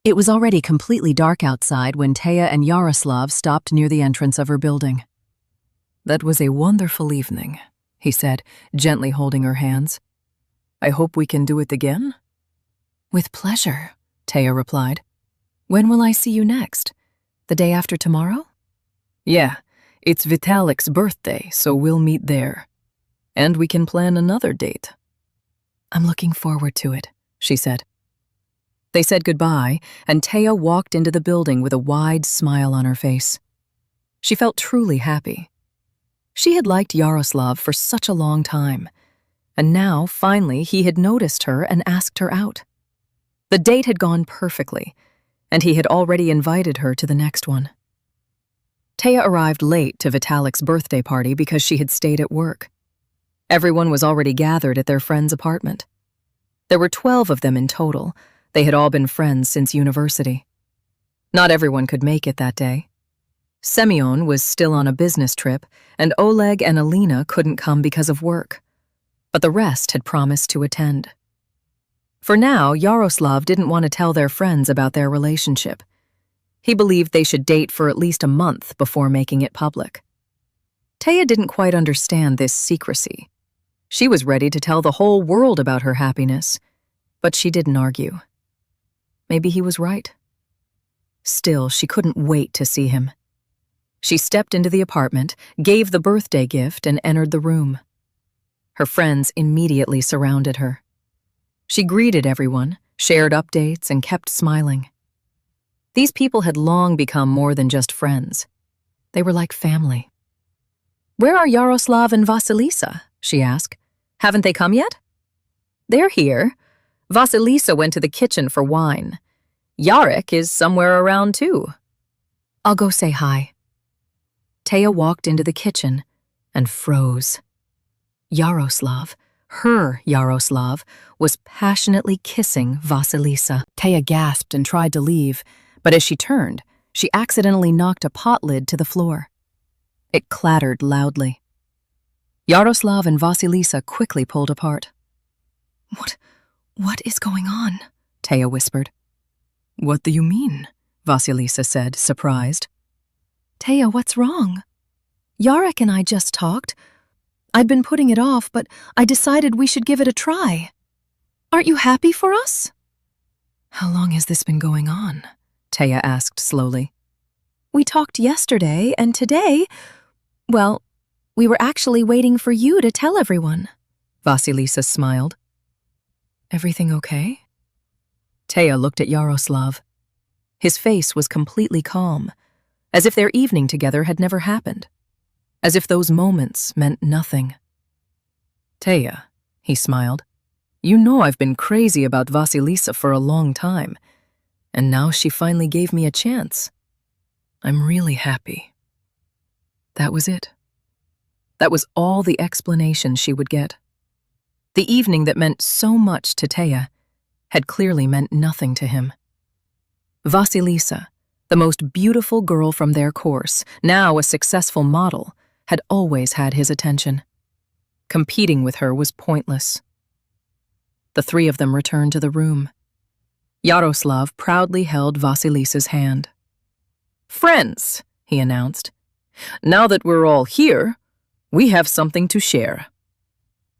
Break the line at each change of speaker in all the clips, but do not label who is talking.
It was already completely dark outside when Taya and Yaroslav stopped near the entrance of her building. "That was a wonderful evening," he said, gently holding her hands. "I hope we can do it again?" "With pleasure," Taya replied. "When will I see you next? The day after tomorrow?" "Yeah, it's Vitalik's birthday, so we'll meet there. And we can plan another date." "I'm looking forward to it," she said. They said goodbye, and Taya walked into the building with a wide smile on her face. She felt truly happy. She had liked Yaroslav for such a long time, and now, finally, he had noticed her and asked her out. The date had gone perfectly, and he had already invited her to the next one. Taya arrived late to Vitalik's birthday party because she had stayed at work. Everyone was already gathered at their friend's apartment. There were 12 of them in total. They had all been friends since university. Not everyone could make it that day. Semyon was still on a business trip, and Oleg and Alina couldn't come because of work. But the rest had promised to attend. For now, Yaroslav didn't want to tell their friends about their relationship. He believed they should date for at least a month before making it public. Taya didn't quite understand this secrecy. She was ready to tell the whole world about her happiness, but she didn't argue. Maybe he was right. Still, she couldn't wait to see him. She stepped into the apartment, gave the birthday gift, and entered the room. Her friends immediately surrounded her. She greeted everyone, shared updates, and kept smiling. These people had long become more than just friends. They were like family. "Where are Yaroslav and Vasilisa?" she asked. "Haven't they come yet?" "They're here. Vasilisa went to the kitchen for wine. Yarek is somewhere around too." "I'll go say hi." Taya walked into the kitchen and froze. Yaroslav, her Yaroslav, was passionately kissing Vasilisa. Taya gasped and tried to leave, but as she turned, she accidentally knocked a pot lid to the floor. It clattered loudly. Yaroslav and Vasilisa quickly pulled apart. What is going on?" Taya whispered. "What do you mean?" Vasilisa said, surprised. "Taya, what's wrong? Yarek and I just talked. I'd been putting it off, but I decided we should give it a try. Aren't you happy for us?" "How long has this been going on?" Taya asked slowly. "We talked yesterday, and today, well, we were actually waiting for you to tell everyone." Vasilisa smiled. "Everything okay?" Taya looked at Yaroslav. His face was completely calm, as if their evening together had never happened, as if those moments meant nothing. "Taya," he smiled, "you know I've been crazy about Vasilisa for a long time, and now she finally gave me a chance. I'm really happy." That was it. That was all the explanation she would get. The evening that meant so much to Taya had clearly meant nothing to him. Vasilisa, the most beautiful girl from their course, now a successful model, had always had his attention. Competing with her was pointless. The three of them returned to the room. Yaroslav proudly held Vasilisa's hand. "Friends," he announced, "now that we're all here, we have something to share.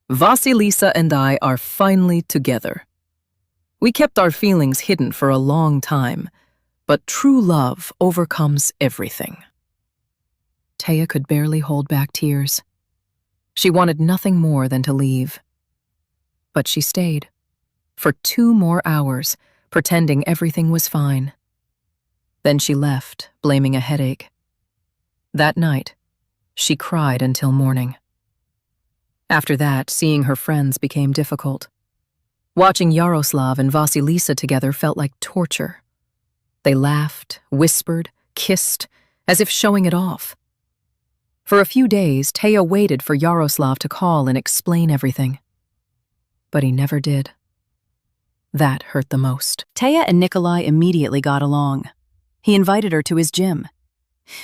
Vasilisa and I are finally together. We kept our feelings hidden for a long time, but true love overcomes everything." Taya could barely hold back tears. She wanted nothing more than to leave. But she stayed, for 2 more hours, pretending everything was fine. Then she left, blaming a headache. That night, she cried until morning. After that, seeing her friends became difficult. Watching Yaroslav and Vasilisa together felt like torture. They laughed, whispered, kissed, as if showing it off. For a few days, Taya waited for Yaroslav to call and explain everything. But he never did. That hurt the most. Taya and Nikolai immediately got along. He invited her to his gym.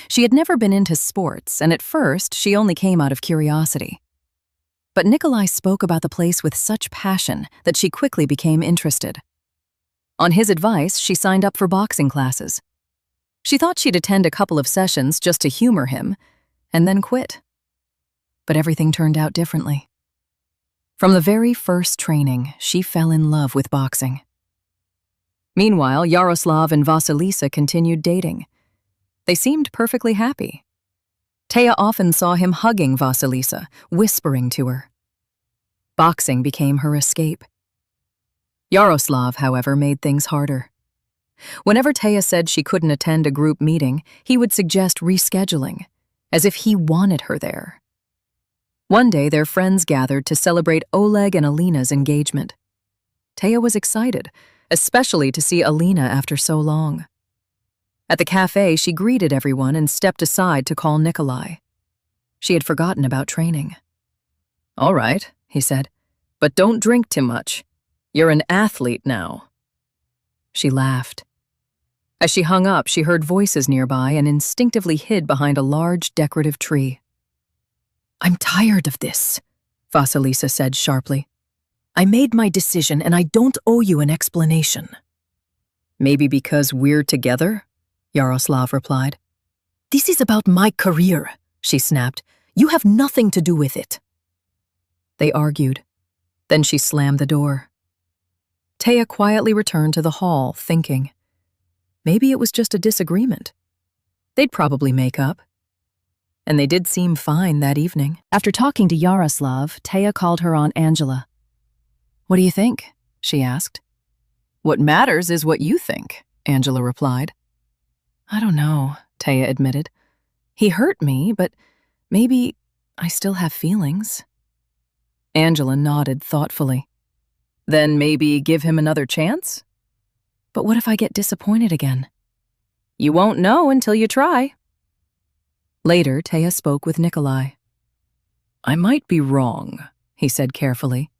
She had never been into sports, and at first, she only came out of curiosity. But Nikolai spoke about the place with such passion that she quickly became interested. On his advice, she signed up for boxing classes. She thought she'd attend a couple of sessions just to humor him, and then quit. But everything turned out differently. From the very first training, she fell in love with boxing. Meanwhile, Yaroslav and Vasilisa continued dating. They seemed perfectly happy. Taya often saw him hugging Vasilisa, whispering to her. Boxing became her escape. Yaroslav, however, made things harder. Whenever Taya said she couldn't attend a group meeting, he would suggest rescheduling, as if he wanted her there. One day, their friends gathered to celebrate Oleg and Alina's engagement. Taya was excited, especially to see Alina after so long. At the cafe, she greeted everyone and stepped aside to call Nikolai. She had forgotten about training. "All right," he said, "but don't drink too much. You're an athlete now." She laughed. As she hung up, she heard voices nearby and instinctively hid behind a large decorative tree. "I'm tired of this," Vasilisa said sharply. "I made my decision and I don't owe you an explanation." "Maybe because we're together?" Yaroslav replied. "This is about my career," she snapped. "You have nothing to do with it." They argued. Then she slammed the door. Taya quietly returned to the hall, thinking, maybe it was just a disagreement. They'd probably make up. And they did seem fine that evening. After talking to Yaroslav, Taya called her Aunt Angela. "What do you think?" she asked. "What matters is what you think," Angela replied. "I don't know," Taya admitted. "He hurt me, but maybe I still have feelings." Angela nodded thoughtfully. "Then maybe give him another chance?" "But what if I get disappointed again?" "You won't know until you try." Later, Taya spoke with Nikolai. "I might be wrong," he said carefully,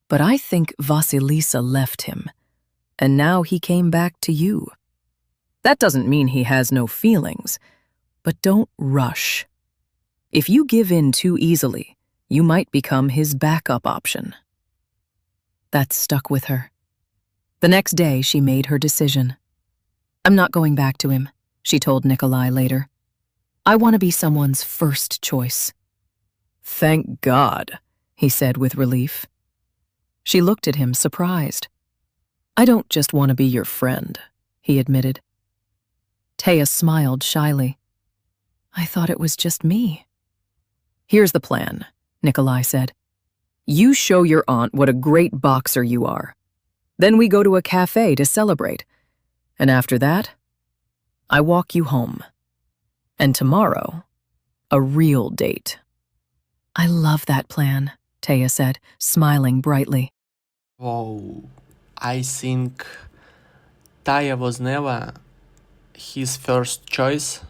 "but I think Vasilisa left him, and now he came back to you. That doesn't mean he has no feelings, but don't rush. If you give in too easily, you might become his backup option." That stuck with her. The next day, she made her decision. "I'm not going back to him," she told Nikolai later. "I want to be someone's first choice." "Thank God," he said with relief. She looked at him, surprised. "I don't just want to be your friend," he admitted. Taya smiled shyly. "I thought it was just me." "Here's the plan," Nikolai said. "You show your aunt what a great boxer you are. Then we go to a cafe to celebrate. And after that, I walk you home. And tomorrow, a real date." "I love that plan," Taya said, smiling brightly.
Wow, I think Taya was never his first choice,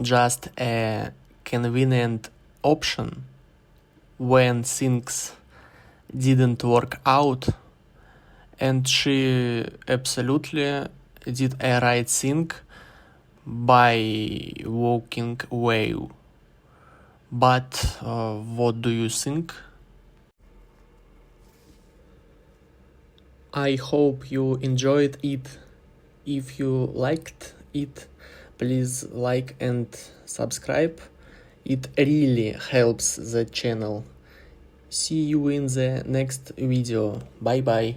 just a convenient option when things didn't work out, and she absolutely did a right thing by walking away. But what do you think? I hope you enjoyed it. If you liked it, please like and subscribe. It really helps the channel. See you in the next video. Bye bye.